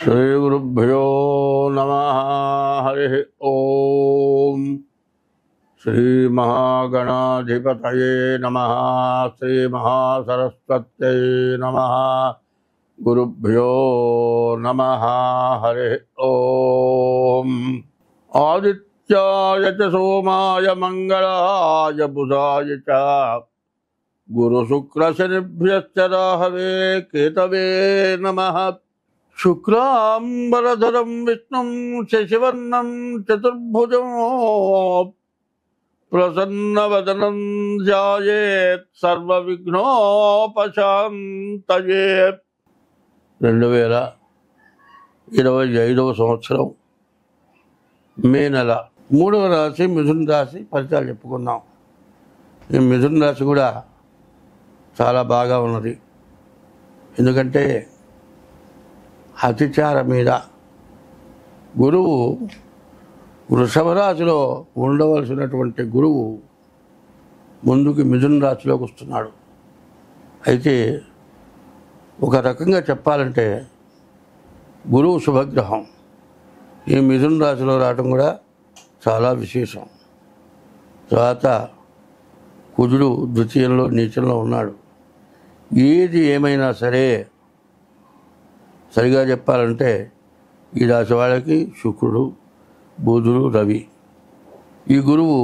श्रीगुरुभ्यो नमः। हरि ओम। श्रीमहागणाधिपतये नमः। श्रीमहासरस्वत्यै नमः। गुरुभ्यो नमः। हरि ओम। आदित्याय च सोमाय मंगलाय बुधाय च गुरुशुक्रशनिभ्यश्च राहवे केतवे नमः। शुक्लांबरधरं विष्णुं शशिवर्णं चतुर्भुजं प्रसन्नवदनं ध्यायेत् सर्वविघ्नोपशान्तये। 2025 సంవత్సరం మే నెల 3వ రాశి మిథున రాశి ఫలితాలు చెప్పుకున్నాం. ఈ మిథున రాశి కూడా చాలా బాగా ఉన్నది. ఎందుకంటే అతిచార మీద గురువు వృషభ రాశిలో ఉండవలసినటువంటి గురువు ముందుకు మిథున రాశిలోకి వస్తున్నాడు. అయితే ఒక రకంగా చెప్పాలంటే గురువు శుభగ్రహం ఈ మిథున రాశిలో రావడం కూడా చాలా విశేషం. తర్వాత కుజుడు ద్వితీయంలో నీచంలో ఉన్నాడు. ఏది ఏమైనా సరే సరిగా చెప్పాలంటే ఈ రాశి వాళ్ళకి శుక్రుడు, బుధుడు, రవి, ఈ గురువు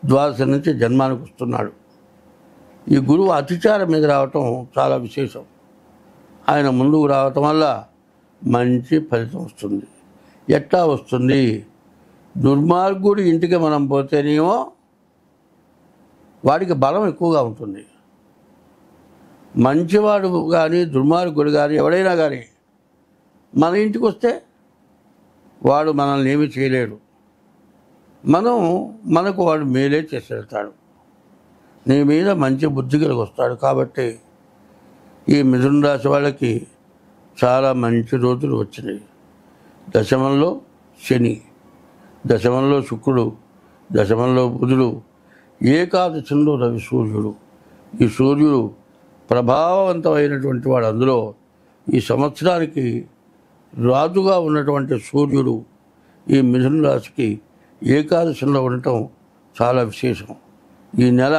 ద్వాదశ నుంచి జన్మానికి వస్తున్నాడు. ఈ గురువు అతిచారం మీద రావటం చాలా విశేషం. ఆయన ముందుకు రావటం వల్ల మంచి ఫలితం వస్తుంది. ఎట్లా వస్తుంది? దుర్మార్గుడి ఇంటికి మనం పోతేనేమో వాడికి బలం ఎక్కువగా ఉంటుంది. మంచివాడు కానీ దుర్మార్గుడు కానీ ఎవడైనా కానీ మన ఇంటికి వస్తే వాడు మనల్ని ఏమీ చేయలేడు. మనకు వాడు మేలే చేసి వెళ్తాడు. నీ మీద మంచి బుద్ధి కలిగి వస్తాడు. కాబట్టి ఈ మిథున రాశి వాళ్ళకి చాలా మంచి రోజులు వచ్చినాయి. దశమంలో శని, దశమంలో శుక్రుడు, దశమంలో బుధుడు, ఏకాదశంలో రవి సూర్యుడు. ఈ సూర్యుడు ప్రభావవంతమైనటువంటి వాడు. అందులో ఈ సంవత్సరానికి రాజుగా ఉన్నటువంటి సూర్యుడు ఈ మిథున రాశికి ఏకాదశంలో ఉండటం చాలా విశేషం. ఈ నెల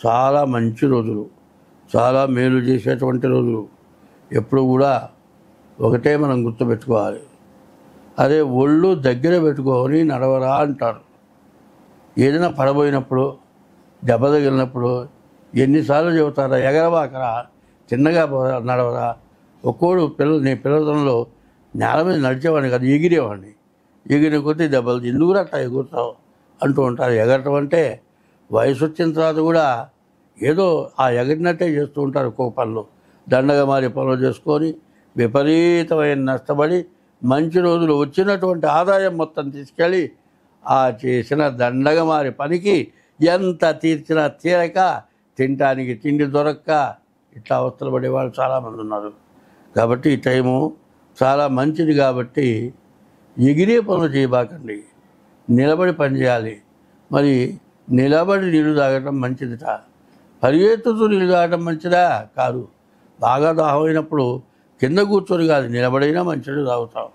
చాలా మంచి రోజులు, చాలా మేలు చేసేటువంటి రోజులు. ఎప్పుడు కూడా ఒకటే మనం గుర్తుపెట్టుకోవాలి, అదే ఒళ్ళు దగ్గర పెట్టుకొని నడవరా అంటారు. ఏదైనా పడబోయినప్పుడు, దెబ్బ తగిలినప్పుడు ఎన్నిసార్లు చెబుతారా, ఎగరవాకరా, చిన్నగా నడవరా. ఒక్కోడు నీ పిల్లతనంలో నేల మీద నడిచేవాడిని కాదు, ఎగిరేవాడిని. ఎగిరిన కొద్దీ దెబ్బలు ఎందుకు అట్లా ఎగురుతావు అంటూ ఉంటారు. ఎగరటం అంటే వయసు వచ్చిన తర్వాత కూడా ఏదో ఆ ఎగరినట్టే చేస్తూ ఉంటారు. ఒక్కొక్క పనులు దండగా మారి పనులు చేసుకొని విపరీతమైన నష్టపడి మంచి రోజులు వచ్చినటువంటి ఆదాయం మొత్తం తీసుకెళ్ళి ఆ చేసిన దండగా మారి పనికి ఎంత తీర్చినా తీరక, తినటానికి తిండి దొరక్క ఇట్లా అవస్థలు పడేవాళ్ళు చాలామంది ఉన్నారు. కాబట్టి ఈ టైము చాలా మంచిది. కాబట్టి ఎగిరే పనులు చేయబాకండి, నిలబడి పని చేయాలి. మరి నిలబడి నీళ్ళు తాగటం మంచిదిట, పరిగెత్తుతూ నీళ్ళు తాగటం మంచిదా కాదు. బాగా దాహమైనప్పుడు కింద కూర్చొని కాదు, నిలబడైనా మంచిది తాగుతాం.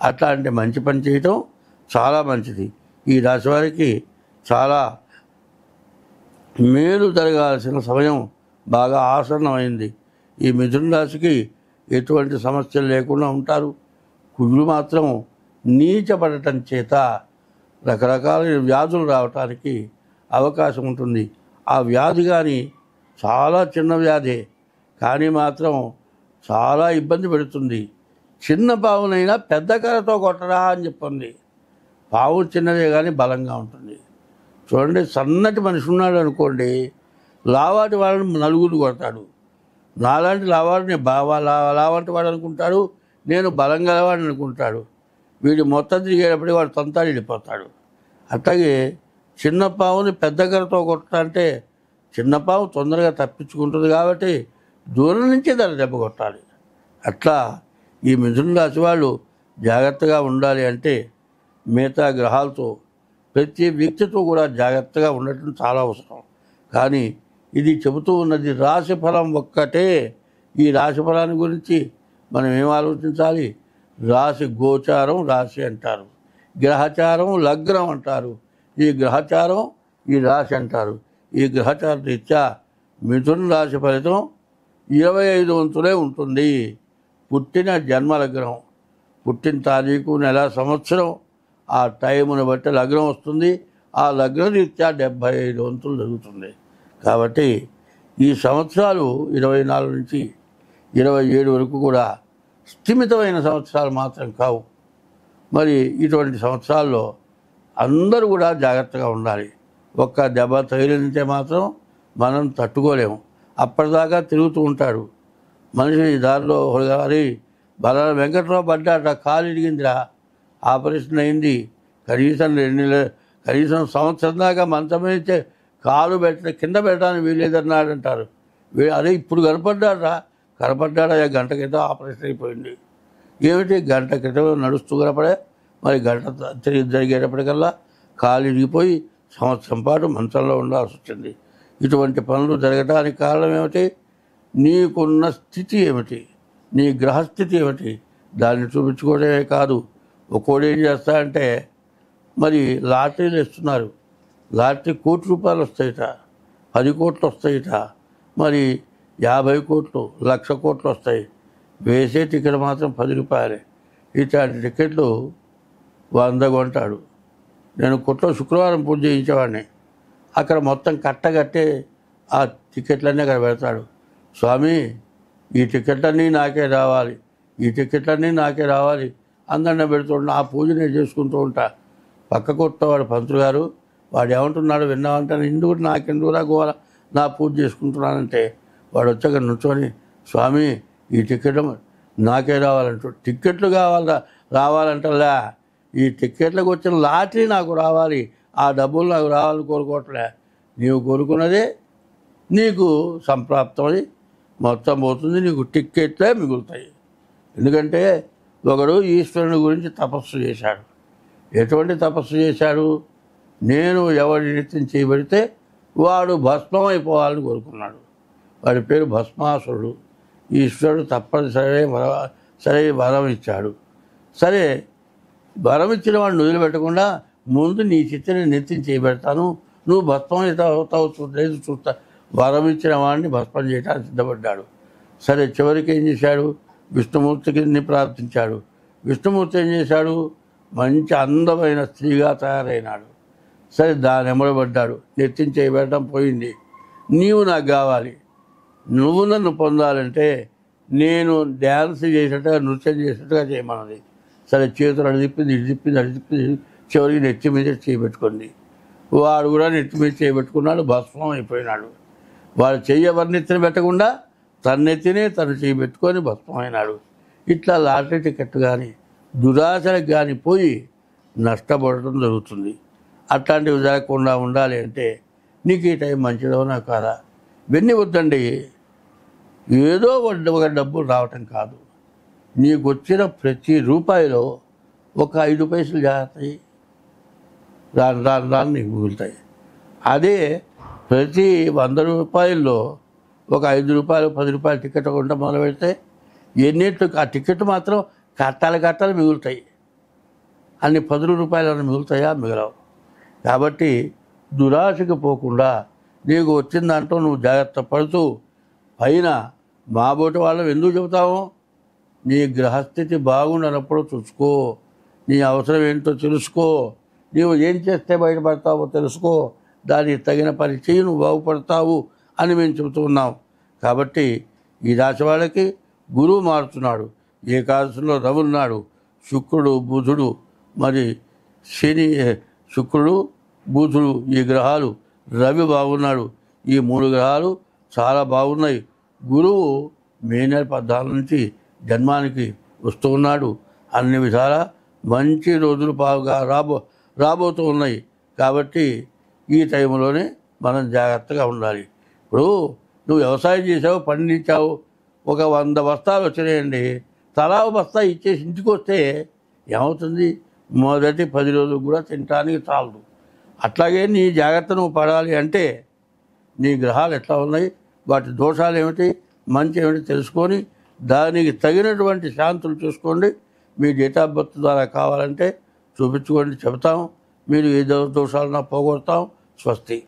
అట్లా అంటే మంచి పని చేయటం చాలా మంచిది. ఈ రాశి వారికి చాలా మేలు జరగాల్సిన సమయం బాగా ఆసన్నమైంది. ఈ మిథున రాశికి ఎటువంటి సమస్యలు లేకుండా ఉంటారు. కుజుడు మాత్రం నీచపడటం చేత రకరకాల వ్యాధులు రావటానికి అవకాశం ఉంటుంది. ఆ వ్యాధి కానీ చాలా చిన్న వ్యాధే, కానీ మాత్రం చాలా ఇబ్బంది పెడుతుంది. చిన్న పావునైనా పెద్ద కర్రతో కొట్టరా అని చెప్పింది. పావు చిన్నదే కానీ బలంగా ఉంటుంది. చూడండి, సన్నటి మనిషి ఉన్నాడు అనుకోండి, లావాటి వాళ్ళని నలుగురు కొడతాడు. నాలాంటి లావాడిని లావంటి వాడు అనుకుంటాడు, నేను బలం గలవాడిని అనుకుంటాడు. వీడు మొత్తం తిరిగేటప్పటికి వాడు తొంతాడు వెళ్ళిపోతాడు. అట్లాగే చిన్న పావుని పెద్ద కర్రతో కొట్టాలంటే చిన్న పావు తొందరగా తప్పించుకుంటుంది. కాబట్టి దూరం నుంచే దాన్ని దెబ్బ కొట్టాలి. అట్లా ఈ మిథున రాశి వాళ్ళు జాగ్రత్తగా ఉండాలి. అంటే మిగతా గ్రహాలతో ప్రతి వ్యక్తితో కూడా జాగ్రత్తగా ఉండటం చాలా అవసరం. కానీ ఇది చెబుతూ ఉన్నది రాశి ఫలం ఒక్కటే. ఈ రాశి ఫలాన్ని గురించి మనం ఏం ఆలోచించాలి? రాశి గోచారం రాశి అంటారు, గ్రహచారం లగ్నం అంటారు, ఈ గ్రహచారం ఈ రాశి అంటారు. ఈ గ్రహచార రీత్యా మిథున రాశి ఫలితం 25 వంతులే ఉంటుంది. పుట్టిన జన్మ లగ్నం, పుట్టిన తారీఖు, నెల, సంవత్సరం, ఆ టైమును బట్టి లగ్నం వస్తుంది. ఆ లగ్న రీత్యా 75 వంతులు జరుగుతుంది. కాబట్టి ఈ సంవత్సరాలు 24 నుంచి 27 వరకు కూడా స్థిమితమైన సంవత్సరాలు మాత్రం కావు. మరి ఇటువంటి సంవత్సరాల్లో అందరూ కూడా జాగ్రత్తగా ఉండాలి. ఒక్క దెబ్బ తగిలితే మాత్రం మనం తట్టుకోలేము. అప్పటిదాకా తిరుగుతూ ఉంటాడు మనిషి దారిలో. హరి బల వెంకట్రావు పడ్డాట, కాలు ఇరిగిందిరా, ఆపరేషన్ అయింది, కనీసం సంవత్సరం దాకా మంచం మీద కాలు కింద పెట్టడానికి వీలేదన్నాడు అంటారు. అదే ఇప్పుడు కనపడ్డాడా గంట క్రితం ఆపరేషన్ అయిపోయింది. ఏమిటి గంట క్రితం నడుస్తూ కనపడే, మరి గంట జరిగేటప్పటికల్లా కాలు ఇరిగిపోయి సంవత్సరం పాటు మంచంలో ఉండాల్సి వచ్చింది. ఇటువంటి పనులు జరగడానికి కారణం ఏమిటి? నీకున్న స్థితి ఏమిటి, నీ గ్రహస్థితి ఏమిటి, దాన్ని చూపించుకోవడమే కాదు. ఒక్కోడు ఏం చేస్తాడంటే, మరి లాటరీలు ఇస్తున్నారు, లాటరీ ₹1,00,00,000 వస్తాయిట, 10 కోట్లు వస్తాయిట, మరి 50 కోట్లు, 1,00,000 కోట్లు వస్తాయి. వేసే టికెట్ మాత్రం ₹10. ఇట్లాంటి టికెట్లు 100 కొంటాడు. నేను కొట్లో శుక్రవారం పూజ చేయించేవాడిని. అక్కడ మొత్తం కట్టగట్టే ఆ టికెట్లన్నీ అక్కడ పెడతాడు. స్వామి, ఈ టికెట్లన్నీ నాకే రావాలి, ఈ టికెట్లన్నీ నాకే రావాలి అందరినీ పెడుతుంటా. ఆ పూజ నేను చేసుకుంటూ ఉంటా. పక్క కొట్టవాడు పంతులు గారు, వాడు ఏమంటున్నాడు విన్నామంటే, ఎందుకు నాకెందుకురా గోల, నా పూజ చేసుకుంటున్నానంటే, వాడు వచ్చాక నుంచొని, స్వామి ఈ టికెట్ నాకే రావాలంటూ, టిక్కెట్లు రావాలంటలా, ఈ టిక్కెట్లకు వచ్చిన లాటరీ నాకు రావాలి, ఆ డబ్బులు నాకు రావాలని కోరుకోవట్లే. నీవు కోరుకున్నదే నీకు సంప్రాప్తమై మొత్తం పోతుంది, నీకు టిక్కెట్లే మిగులుతాయి. ఎందుకంటే ఒకడు ఈశ్వరుని గురించి తపస్సు చేశాడు. ఎటువంటి తపస్సు చేశాడు? నేను ఎవరి నిత్యం చేయబడితే వాడు భస్మం అయిపోవాలని కోరుకున్నాడు. వాడి పేరు భస్మాసురుడు. ఈశ్వరుడు సరే వరం ఇచ్చాడు. సరే వరం ఇచ్చిన వాడిని వదిలిపెట్టకుండా, ముందు నీ చిత్తని నెత్తిని చేయబెడతాను, నువ్వు భస్మం అవుతావు చూస్తా. వరం ఇచ్చిన వాడిని భస్మం చేయడానికి సిద్ధపడ్డాడు. సరే చివరికి ఏం చేశాడు? విష్ణుమూర్తికి ప్రార్థించాడు. విష్ణుమూర్తి ఏం చేశాడు? మంచి అందమైన స్త్రీగా తయారైనాడు. సరే దాని ఎమ్మడబడ్డాడు. నెత్తిని చేయబెట్టడం పోయింది. నీవు నాకు కావాలి, నువ్వు నన్ను పొందాలంటే నేను డ్యాన్స్ చేసినట్టుగా, నృత్యం చేసినట్టుగా చేయమన్నది. సరే చేతులు అడి తిప్పింది, అడి తిప్పింది, చివరికి నెత్తి మీద చేయబెట్టుకుంది. వాడు కూడా నెత్తి మీద చేయబెట్టుకున్నాడు, భస్మం అయిపోయినాడు. వాడు చెయ్యి ఎవరిని ఎత్తిన పెట్టకుండా తన్నెత్తినే తను చేయబెట్టుకొని భస్మమైనాడు. ఇట్లా లాటరీ టికెట్ కానీ దురాశలకు కానీ పోయి నష్టపడటం జరుగుతుంది. అట్లాంటివి జరగకుండా ఉండాలి అంటే నీకు ఈ టైం మంచిదవునా కాదా? ఇవన్నీ వద్దండి. ఏదో ఒక డబ్బులు రావటం కాదు, నీకు వచ్చిన ప్రతి రూపాయిలో ఒక 5 పైసలు జాగ్రత్త, రాను నీకు మిగులుతాయి. అదే ప్రతి 100 రూపాయల్లో ఒక 5 రూపాయలు 10 రూపాయల టికెట్ కొంటే మొదలు పెడితే ఎన్నిట్లు ఆ టికెట్ మాత్రం కట్టాలి మిగులుతాయి. అన్ని 10 రూపాయలు మిగులుతాయా? మిగలవు. కాబట్టి దురాశకు పోకుండా నీకు వచ్చిన దాంట్లో నువ్వు జాగ్రత్త పడుతూ, పైన మాబోటి వాళ్ళం ఎందుకు చెబుతావు? నీ గ్రహస్థితి బాగుండనప్పుడు చూసుకో, నీ అవసరం ఏంటో తెలుసుకో, నీవు ఏం చేస్తే బయటపడతావో తెలుసుకో, దానికి తగిన పని చేయి, నువ్వు బాగుపడతావు అని మేము చెబుతున్నాం. కాబట్టి ఈ రాశి వాళ్ళకి గురువు మారుతున్నాడు. ఏకాదశిలో రవి ఉన్నాడు, శుక్రుడు బుధుడు, మరి శని, శుక్రుడు బుధుడు, ఈ గ్రహాలు, రవి బాగున్నాడు. ఈ 3 గ్రహాలు చాలా బాగున్నాయి. గురువు మే నెల 14 నుంచి జన్మానికి వస్తూ ఉన్నాడు. అన్ని విధాలా మంచి రోజులు బాగా రాబోతూ ఉన్నాయి. కాబట్టి ఈ టైంలోనే మనం జాగ్రత్తగా ఉండాలి. ఇప్పుడు నువ్వు వ్యవసాయం చేసావు, పండించావు, ఒక 100 బస్తాలు వచ్చినాయండి, తలా బస్తా ఇచ్చేసి ఇంటికి వస్తే ఏమవుతుంది? మొదటి 10 రోజులు కూడా తినడానికి చాలదు. అట్లాగే నీ జాగ్రత్త నువ్వు పడాలి అంటే నీ గ్రహాలు ఎట్లా ఉన్నాయి, వాటి దోషాలు ఏమిటి, మంచి ఏమిటి తెలుసుకొని దానికి తగినటువంటి శాంతులు చూసుకోండి. మీ డేట్ ఆఫ్ బర్త్ ద్వారా కావాలంటే చూపించుకోండి, చెబుతాం. మీరు ఏ దోషాలన్నా పోగొడతాం. స్వస్తి.